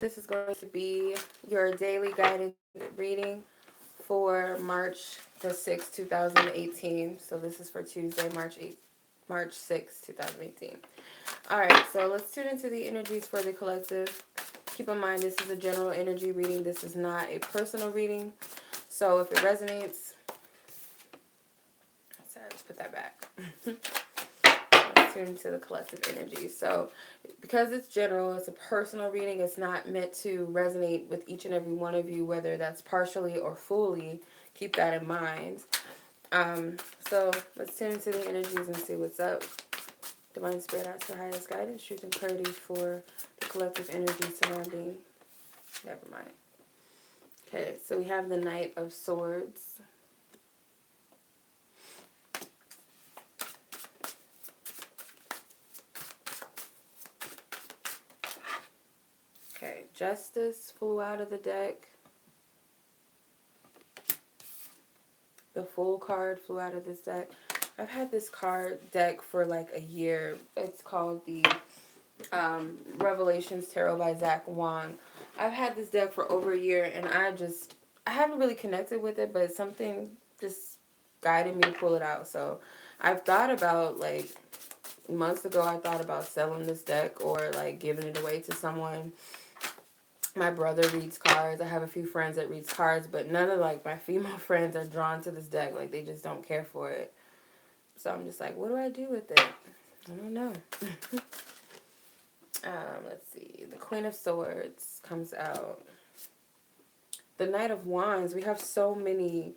This is going to be your daily guided reading for March the 6th, 2018. So this is for Tuesday, March 6th, 2018. All right, so let's tune into the energies for the collective. Keep in mind, this is a general energy reading. This is not a personal reading. So if it resonates, sorry, let's put that back. Let's tune into the collective energy. So because it's general, it's a personal reading. It's not meant to resonate with each and every one of you, whether that's partially or fully. Keep that in mind. So let's tune into the energies and see what's up. Divine Spirit, ask for highest guidance, truth, and clarity for the collective energy surrounding. Never mind. Okay, so we have the Knight of Swords. Okay, Justice flew out of the deck. The Fool card flew out of this deck. I've had this card deck for like a year. It's called the Revelations Tarot by Zach Wong. I've had this deck for over a year, and I haven't really connected with it, but something just guided me to pull it out. So I've thought about, like, months ago, I thought about selling this deck or like giving it away to someone. My brother reads cards. I have a few friends that reads cards, but none of like my female friends are drawn to this deck. Like, they just don't care for it. So I'm just like, what do I do with it? I don't know. Let's see. The Queen of Swords comes out. The Knight of Wands. We have so many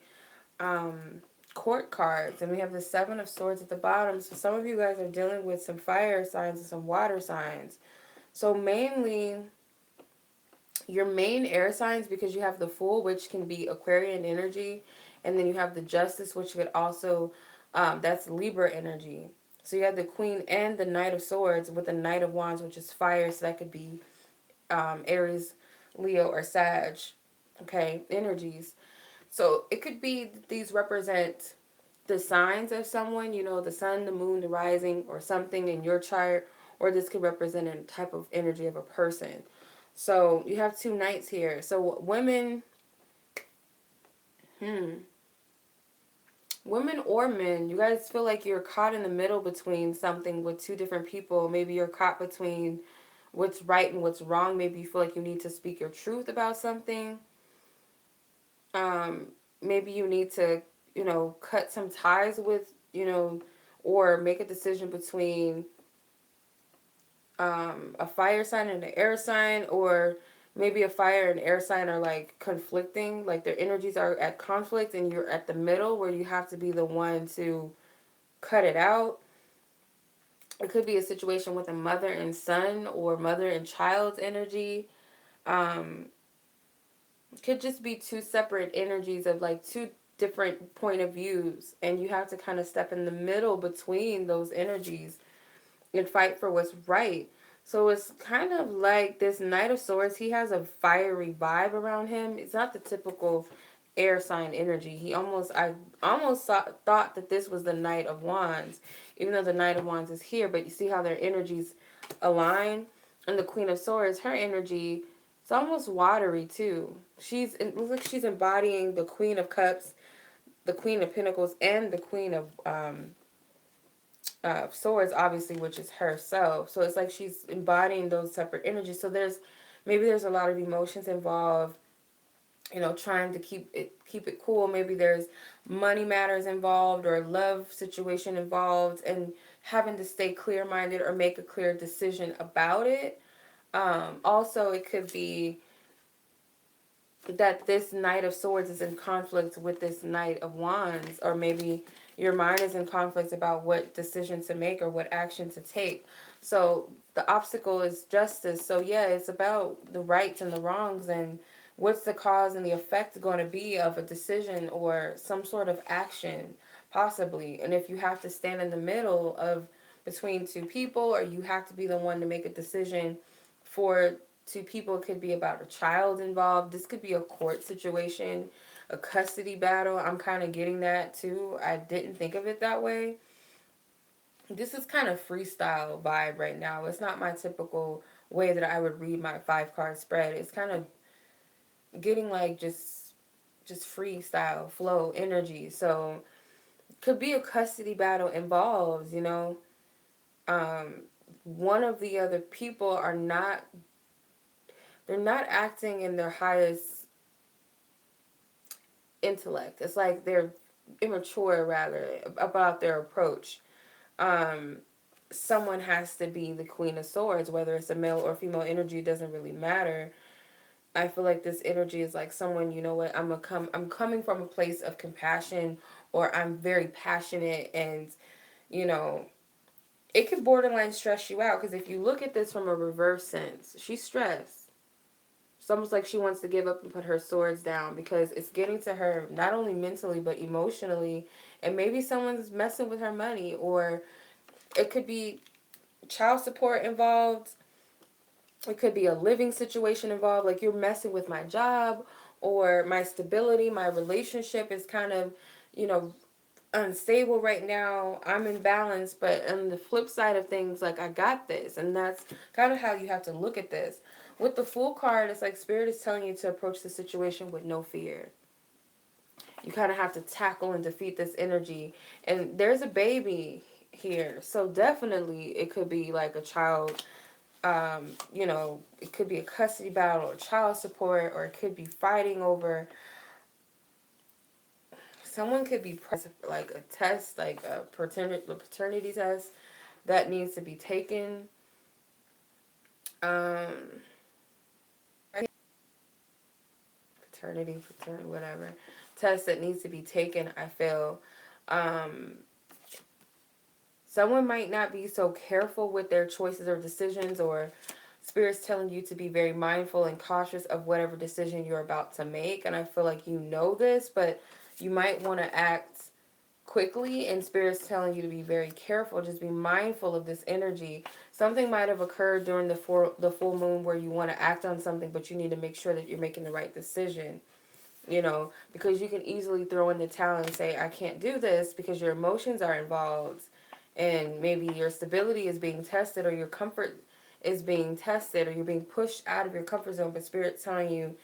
court cards, and we have the Seven of Swords at the bottom. So some of you guys are dealing with some fire signs and some water signs. So mainly your main air signs, because you have the Fool, which can be Aquarian energy, and then you have the Justice, which could also, that's Libra energy. So you have the Queen and the Knight of Swords with the Knight of Wands, which is fire, so that could be Aries, Leo, or Sag, okay, energies. So it could be these represent the signs of someone, you know, the sun, the moon, the rising, or something in your chart, or this could represent a type of energy of a person. So you have two knights here. So women, women or men, you guys feel like you're caught in the middle between something with two different people. Maybe you're caught between what's right and what's wrong. Maybe you feel like you need to speak your truth about something. Maybe you need to, you know, cut some ties with, you know, or make a decision between a fire sign and an air sign, or maybe a fire and air sign are like conflicting, like their energies are at conflict, and you're at the middle where you have to be the one to cut it out. It could be a situation with a mother and son or mother and child's energy. Um, could just be two separate energies of like two different point of views, and you have to kind of step in the middle between those energies and fight for what's right. So it's kind of like this Knight of Swords. He has a fiery vibe around him. It's not the typical air sign energy. I almost thought that this was the Knight of Wands, even though the Knight of Wands is here. But you see how their energies align? And the Queen of Swords, her energy, it's almost watery too. It looks like she's embodying the Queen of Cups, the Queen of Pentacles, and the Queen of Swords, obviously, which is herself. So it's like she's embodying those separate energies. So there's a lot of emotions involved, you know, trying to keep it cool. Maybe there's money matters involved or love situation involved, and having to stay clear minded or make a clear decision about it. Also, it could be that this Knight of Swords is in conflict with this Knight of Wands, or maybe your mind is in conflict about what decision to make or what action to take. So the obstacle is justice. So yeah, it's about the rights and the wrongs, and what's the cause and the effect going to be of a decision or some sort of action, possibly. And if you have to stand in the middle of between two people, or you have to be the one to make a decision for two people, it could be about a child involved. This could be a court situation, a custody battle. I'm kind of getting that too. I didn't think of it that way. This is kind of freestyle vibe right now. It's not my typical way that I would read my 5 card spread. It's kind of getting like just freestyle flow energy. So could be a custody battle involved, you know. One of the other people are not, they're not acting in their highest intellect. It's like they're immature rather about their approach. Um, Someone has to be the Queen of Swords, whether it's a male or female energy, it doesn't really matter. I feel like this energy is like someone, you know what, I'm coming from a place of compassion, or I'm very passionate, and you know, it could borderline stress you out, because if you look at this from a reverse sense, she's stressed. It's almost like she wants to give up and put her swords down, because it's getting to her not only mentally but emotionally, and maybe someone's messing with her money, or it could be child support involved. It could be a living situation involved, like you're messing with my job or my stability. My relationship is kind of, you know, unstable right now. I'm in balance, but on the flip side of things, like I got this. And that's kind of how you have to look at this. With the Fool card, it's like Spirit is telling you to approach the situation with no fear. You kind of have to tackle and defeat this energy. And there's a baby here. So definitely it could be like a child. You know, it could be a custody battle or child support, or it could be fighting over. Someone could be like a test, like a paternity test that needs to be taken. Um, paternity, whatever test that needs to be taken. I feel. Um, Someone might not be so careful with their choices or decisions, or Spirit's telling you to be very mindful and cautious of whatever decision you're about to make. And I feel like you know this, but you might want to act quickly, and Spirit's telling you to be very careful. Just be mindful of this energy. Something might have occurred during the full moon where you want to act on something, but you need to make sure that you're making the right decision. You know, because you can easily throw in the towel and say, I can't do this, because your emotions are involved, and maybe your stability is being tested, or your comfort is being tested, or you're being pushed out of your comfort zone. But Spirit's telling you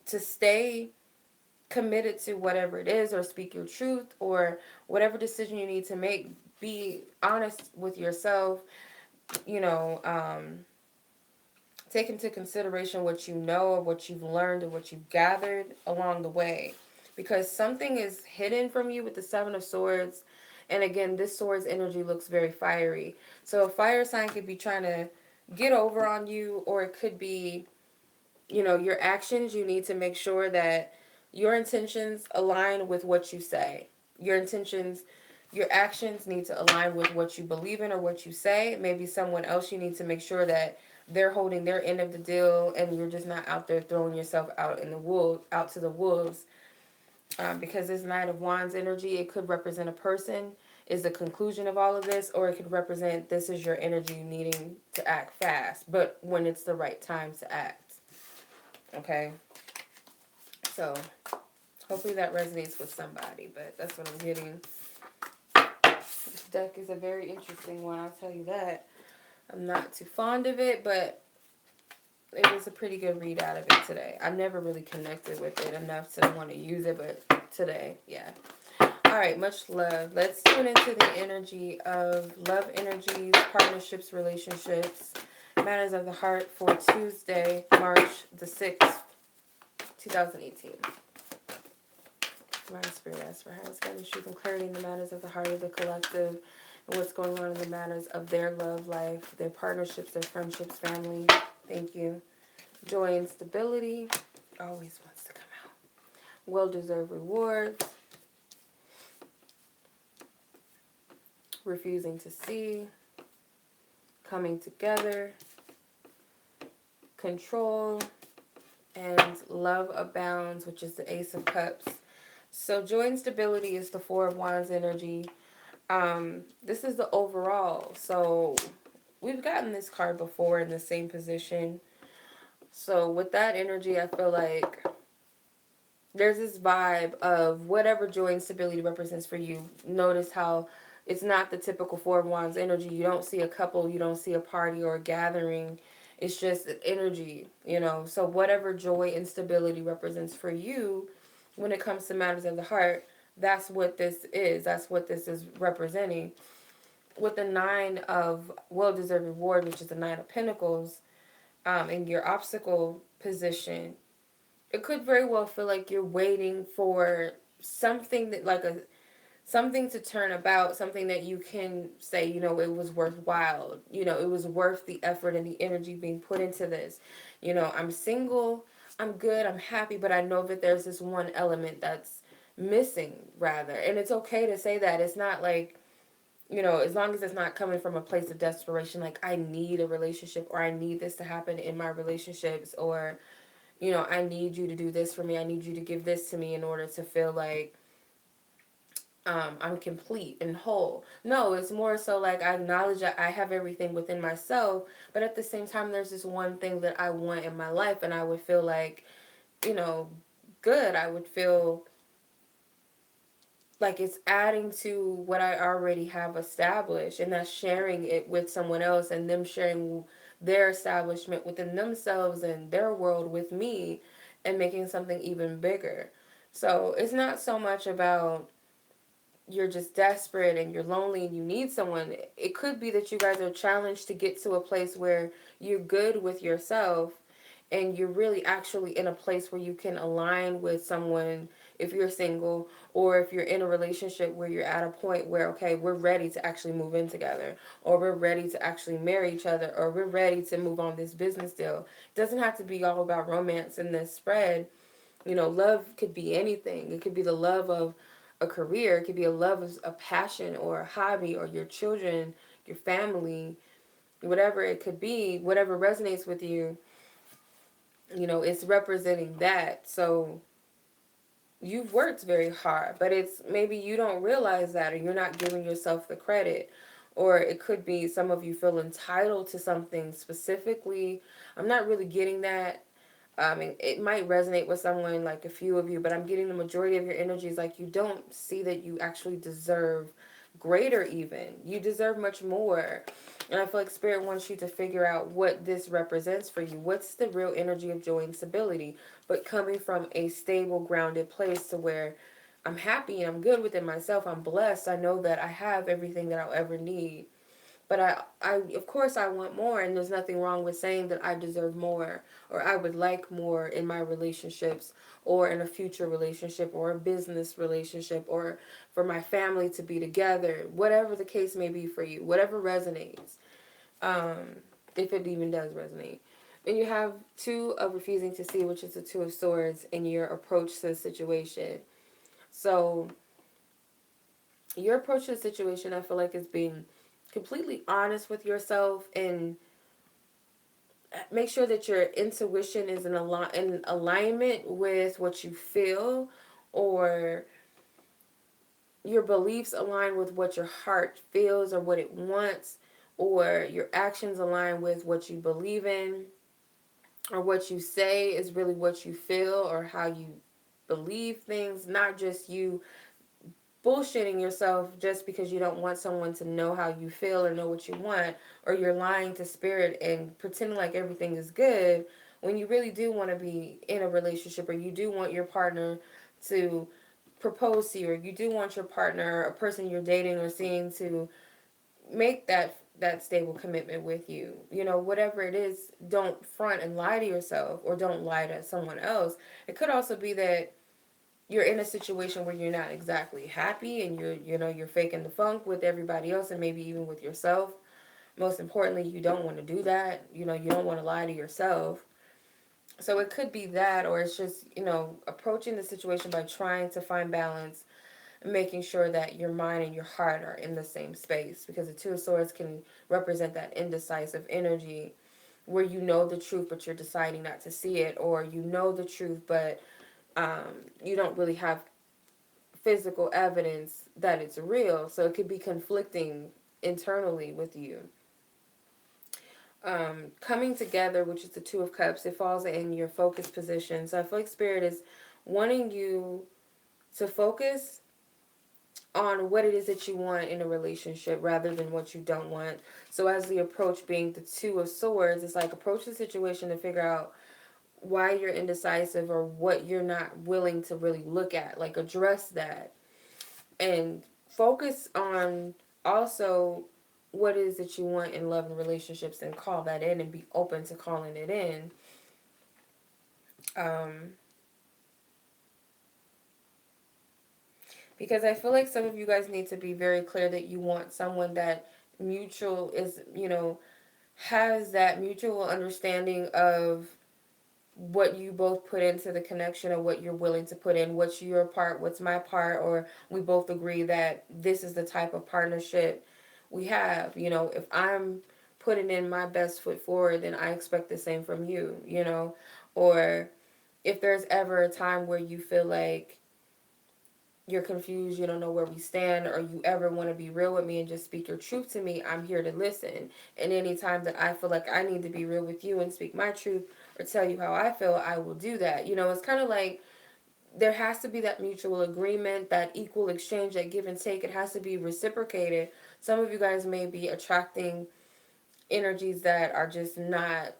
to stay committed to whatever it is, or speak your truth, or whatever decision you need to make. Be honest with yourself. You know, take into consideration what you know, or what you've learned, or what you've gathered along the way, because something is hidden from you with the Seven of Swords. And again, this sword's energy looks very fiery. So a fire sign could be trying to get over on you, or it could be, you know, your actions. You need to make sure that your intentions align with what you say. Your actions need to align with what you believe in or what you say. Maybe someone else, you need to make sure that they're holding their end of the deal, and you're just not out there throwing yourself out in the out to the wolves. Because this Knight of Wands energy, it could represent a person is the conclusion of all of this, or it could represent this is your energy needing to act fast, but when it's the right time to act. Okay? So, hopefully that resonates with somebody, but that's what I'm getting. This deck is a very interesting one, I'll tell you that. I'm not too fond of it, but it was a pretty good read out of it today. I've never really connected with it enough to want to use it, but today, yeah. All right, much love. Let's tune into the energy of love energies, partnerships, relationships, matters of the heart for Tuesday, March the 6th, 2018. Divine Spirit, ask for highest guidance, truth, and clarity in the matters of the heart of the collective, and what's going on in the matters of their love life, their partnerships, their friendships, family. Thank you. Joy and stability always wants to come out. Well-deserved rewards. Refusing to see. Coming together. Control. And love abounds, which is the Ace of Cups. So joy and stability is the Four of Wands energy. This is the overall. So we've gotten this card before in the same position. So with that energy, I feel like there's this vibe of whatever joy and stability represents for you. Notice how it's not the typical Four of Wands energy. You don't see a couple, you don't see a party or a gathering. It's just energy, you know. So whatever joy and stability represents for you when it comes to matters of the heart, that's what this is. That's what this is representing. With the nine of well-deserved reward, which is the nine of pentacles, in your obstacle position, it could very well feel like you're waiting for something that like a something to turn about, something that you can say, you know, it was worthwhile, you know, it was worth the effort and the energy being put into this. You know, I'm single, I'm good, I'm happy, but I know that there's this one element that's missing, rather. And it's okay to say that. It's not like, you know, as long as it's not coming from a place of desperation, like I need a relationship, or I need this to happen in my relationships, or, you know, I need you to do this for me, I need you to give this to me in order to feel like I'm complete and whole. No, it's more so like I acknowledge that I have everything within myself, but at the same time, there's this one thing that I want in my life, and I would feel like, you know, good. I would feel like it's adding to what I already have established, and that's sharing it with someone else, and them sharing their establishment within themselves and their world with me, and making something even bigger. So it's not so much about you're just desperate and you're lonely and you need someone. It could be that you guys are challenged to get to a place where you're good with yourself, and you're really actually in a place where you can align with someone if you're single, or if you're in a relationship where you're at a point where, okay, we're ready to actually move in together, or we're ready to actually marry each other, or we're ready to move on this business deal. It doesn't have to be all about romance in this spread. You know, love could be anything. It could be the love of a career. It could be a love of a passion or a hobby, or your children, your family, whatever it could be, whatever resonates with you, you know, it's representing that. So you've worked very hard, but it's maybe you don't realize that, or you're not giving yourself the credit. Or it could be some of you feel entitled to something specifically. I'm not really getting that. It might resonate with someone, like a few of you, but I'm getting the majority of your energies like you don't see that you actually deserve greater even. You deserve much more. And I feel like Spirit wants you to figure out what this represents for you. What's the real energy of joy and stability? But coming from a stable, grounded place to where I'm happy and I'm good within myself. I'm blessed. I know that I have everything that I'll ever need. But I of course I want more, and there's nothing wrong with saying that I deserve more, or I would like more in my relationships, or in a future relationship, or a business relationship, or for my family to be together, whatever the case may be for you, whatever resonates, um, if it even does resonate. And you have two of refusing to see, which is the Two of Swords, in your approach to the situation. So your approach to the situation, I feel like, is being completely honest with yourself, and make sure that your intuition is in alignment with what you feel, or your beliefs align with what your heart feels or what it wants, or your actions align with what you believe in, or what you say is really what you feel or how you believe things, not just you bullshitting yourself just because you don't want someone to know how you feel or know what you want, or you're lying to spirit and pretending like everything is good when you really do want to be in a relationship, or you do want your partner to propose to you, or you do want your partner, a person you're dating or seeing, to make that stable commitment with you. You know, whatever it is, don't front and lie to yourself, or don't lie to someone else. It could also be that you're in a situation where you're not exactly happy, and you're faking the funk with everybody else, and maybe even with yourself. Most importantly, you don't want to do that. You know, you don't want to lie to yourself. So it could be that, or it's just, approaching the situation by trying to find balance, and making sure that your mind and your heart are in the same space, because the Two of Swords can represent that indecisive energy where you know the truth but you're deciding not to see it, or you know the truth but you don't really have physical evidence that it's real. So it could be conflicting internally with you. Coming together, which is the Two of Cups, it falls in your focus position. So I feel like Spirit is wanting you to focus on what it is that you want in a relationship rather than what you don't want. So as the approach being the Two of Swords, it's like approach the situation to figure out why you're indecisive or what you're not willing to really look at. Like address that and focus on also what it is that you want in love and relationships and call that in and be open to calling it in. Because I feel like some of you guys need to be very clear that you want someone that mutual is, has that mutual understanding of what you both put into the connection or what you're willing to put in, what's your part, what's my part, or we both agree that this is the type of partnership we have. If I'm putting in my best foot forward, then I expect the same from you, or if there's ever a time where you feel like you're confused, you don't know where we stand, or you ever want to be real with me and just speak your truth to me, I'm here to listen. And anytime that I feel like I need to be real with you and speak my truth or tell you how I feel, I will do that. It's kind of like there has to be that mutual agreement, that equal exchange, that give and take. It has to be reciprocated. Some of you guys may be attracting energies that are just not,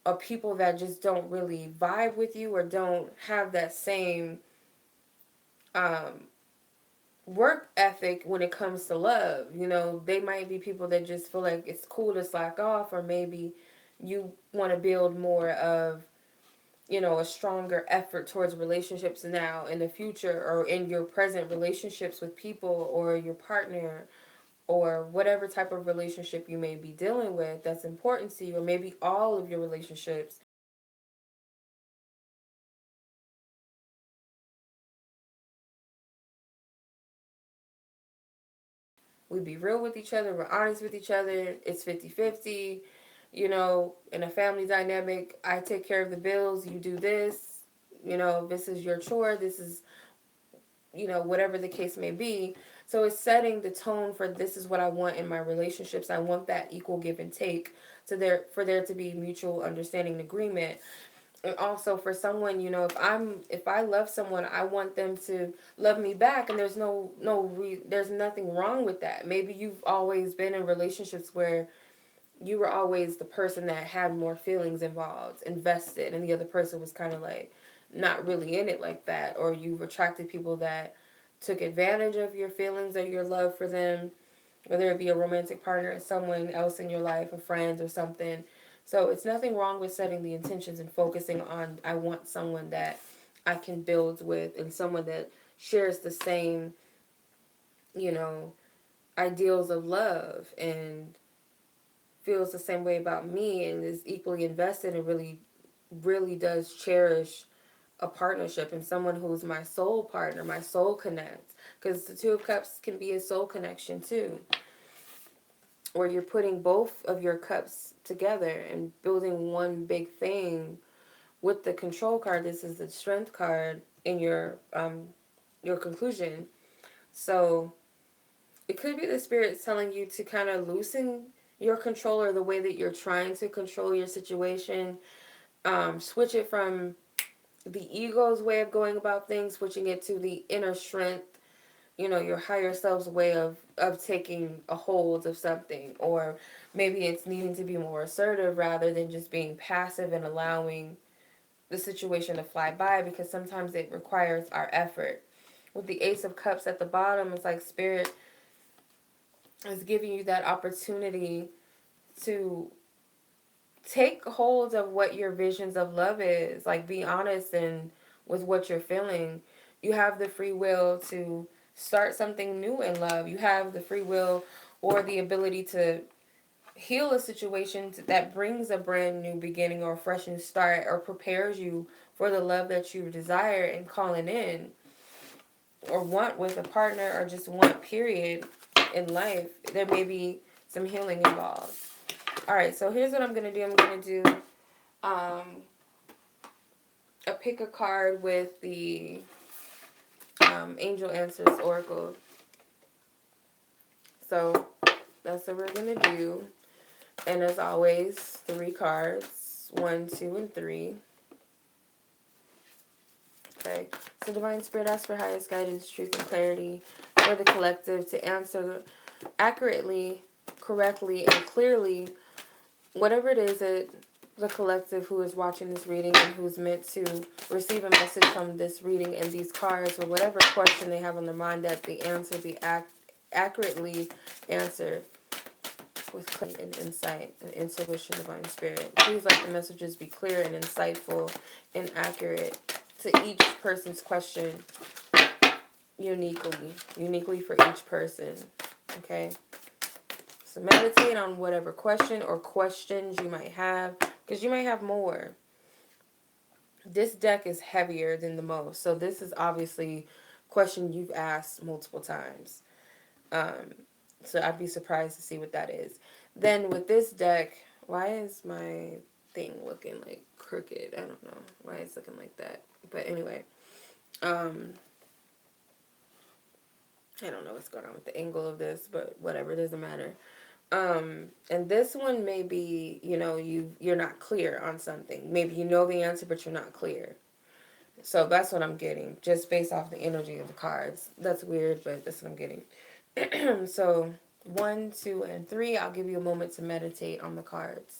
or people that just don't really vibe with you or don't have that same um, work ethic when it comes to love. They might be people that just feel like it's cool to slack off, or maybe you want to build more of, a stronger effort towards relationships now in the future, or in your present relationships with people or your partner, or whatever type of relationship you may be dealing with that's important to you, or maybe all of your relationships. We be real with each other, we're honest with each other, it's 50-50. In a family dynamic, I take care of the bills, you do this, this is your chore, this is, whatever the case may be. So it's setting the tone for this is what I want in my relationships. I want that equal give and take for there to be mutual understanding and agreement. And also for someone, if I love someone, I want them to love me back, and there's nothing wrong with that. Maybe you've always been in relationships where you were always the person that had more feelings involved, invested, and the other person was kind of like not really in it like that, or you've attracted people that took advantage of your feelings or your love for them, whether it be a romantic partner or someone else in your life, a friend or something. So it's nothing wrong with setting the intentions and focusing on, I want someone that I can build with and someone that shares the same, you know, ideals of love and feels the same way about me and is equally invested and really, really does cherish a partnership and someone who's my soul partner, my soul connect. Because the Two of Cups can be a soul connection too, where you're putting both of your cups together and building one big thing. With the Control card, this is the Strength card in your conclusion. So it could be the spirits telling you to kind of loosen your control, or the way that you're trying to control your situation. Switch it from the ego's way of going about things, switching it to the inner strength, your higher self's way of taking a hold of something. Or maybe it's needing to be more assertive rather than just being passive and allowing the situation to fly by, because sometimes it requires our effort. With the Ace of Cups at the bottom, it's like Spirit is giving you that opportunity to take hold of what your visions of love is. Like, be honest and with what you're feeling. You have the free will to start something new in love. You have the free will or the ability to heal a situation that brings a brand new beginning or a fresh new start, or prepares you for the love that you desire and calling in or want with a partner, or just want period in life. There may be some healing involved. All right, so here's what I'm going to do. I'm going to do a pick a card with the Angel Answers Oracle. So that's what we're going to do. And as always, 3 cards, 1, 2, and 3. Okay, so Divine Spirit, ask for highest guidance, truth, and clarity for the collective to answer accurately, correctly, and clearly whatever it is that the collective who is watching this reading and who's meant to receive a message from this reading and these cards, or whatever question they have on their mind, that the answer be accurately answered with clarity and insight and intuition, divine spirit. Please let the messages be clear and insightful and accurate to each person's question, uniquely for each person. Okay? So meditate on whatever question or questions you might have, because you might have more. This deck is heavier than the most, so this is obviously a question you've asked multiple times. So I'd be surprised to see what that is. Then with this deck, why is my thing looking like crooked? I don't know why it's looking like that. But anyway, I don't know what's going on with the angle of this, but whatever, it doesn't matter. And this one may be, you're not clear on something. Maybe you know the answer, but you're not clear. So that's what I'm getting, just based off the energy of the cards. That's weird, but that's what I'm getting. So 1, 2, and 3, I'll give you a moment to meditate on the cards.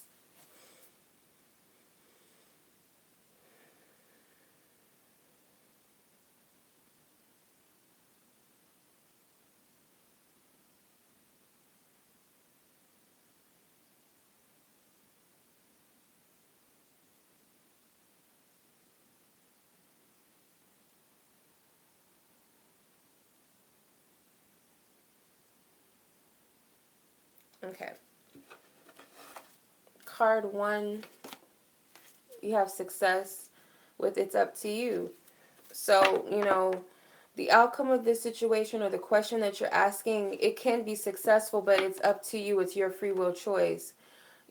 Okay. Card 1, you have success with it's up to you. So, the outcome of this situation or the question that you're asking, it can be successful, but it's up to you. It's your free will choice,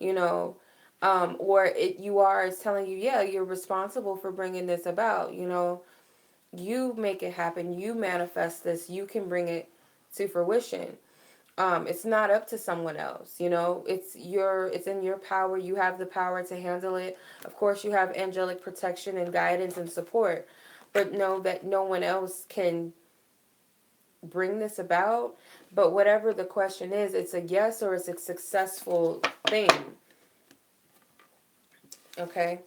or it's telling you, yeah, you're responsible for bringing this about. You make it happen. You manifest this. You can bring it to fruition. It's not up to someone else. It's in your power. You have the power to handle it. Of course, you have angelic protection and guidance and support, but know that no one else can bring this about. But whatever the question is, it's a yes or it's a successful thing. Okay.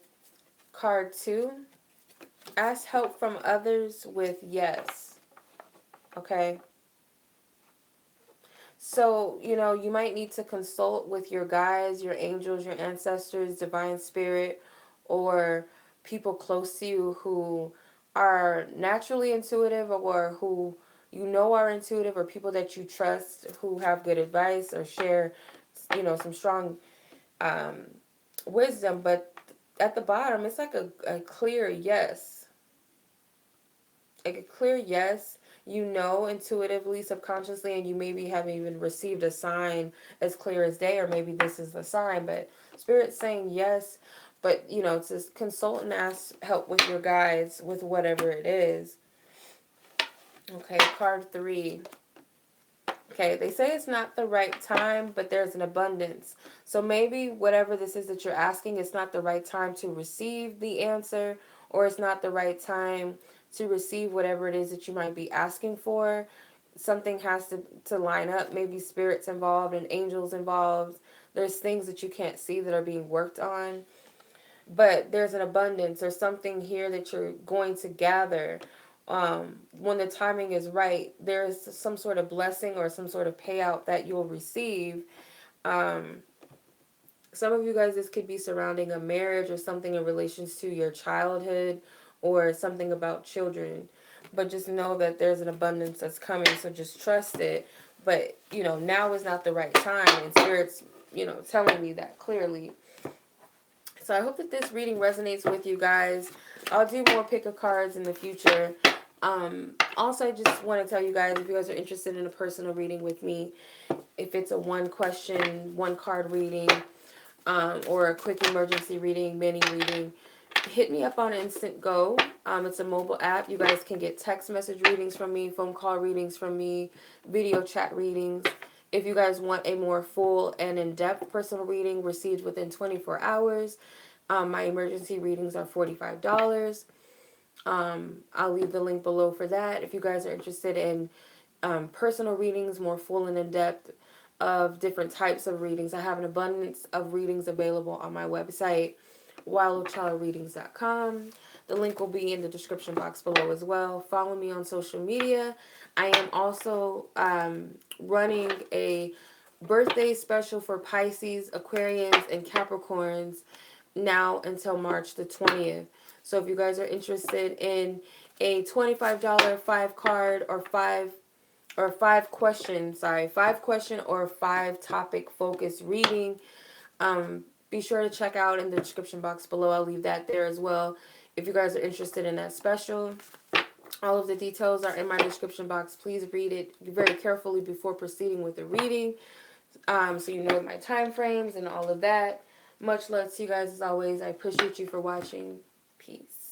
Card 2, ask help from others with yes. Okay. So, you might need to consult with your guides, your angels, your ancestors, divine spirit, or people close to you who are naturally intuitive, or who are intuitive, or people that you trust who have good advice or share, some strong wisdom. But at the bottom, it's like a clear yes. Like a clear yes, intuitively, subconsciously, and you maybe haven't even received a sign as clear as day, or maybe this is the sign, but Spirit's saying yes, but, to consult and ask help with your guides with whatever it is. Okay, card 3. Okay, they say it's not the right time, but there's an abundance. So maybe whatever this is that you're asking, it's not the right time to receive the answer, or it's not the right time to receive whatever it is that you might be asking for. Something has to line up. Maybe spirits involved and angels involved. There's things that you can't see that are being worked on. But there's an abundance or something here that you're going to gather. When the timing is right, there's some sort of blessing or some sort of payout that you'll receive. Some of you guys, this could be surrounding a marriage or something in relations to your childhood or something about children. But just know that there's an abundance that's coming, so just trust it. But, now is not the right time, and Spirit's, telling me that clearly. So I hope that this reading resonates with you guys. I'll do more pick of cards in the future. Also, I just want to tell you guys, if you guys are interested in a personal reading with me, if it's a one question, one card reading, or a quick emergency reading, mini reading, hit me up on Instantgo. It's a mobile app. You guys can get text message readings from me, phone call readings from me, video chat readings. If you guys want a more full and in-depth personal reading received within 24 hours, my emergency readings are $45. I'll leave the link below for that. If you guys are interested in personal readings, more full and in-depth of different types of readings. I have an abundance of readings available on my website, waluchildreadings.com. The link will be in the description box below as well. Follow me on social media. I am also running a birthday special for Pisces, Aquarians, and Capricorns now until March the 20th. So if you guys are interested in a $25 5 card or five question or 5 topic focused reading, be sure to check out in the description box below. I'll leave that there as well if you guys are interested in that special. All of the details are in my description box. Please read it very carefully before proceeding with the reading, so you know my time frames and all of that. Much love to you guys as always. I appreciate you for watching. Peace.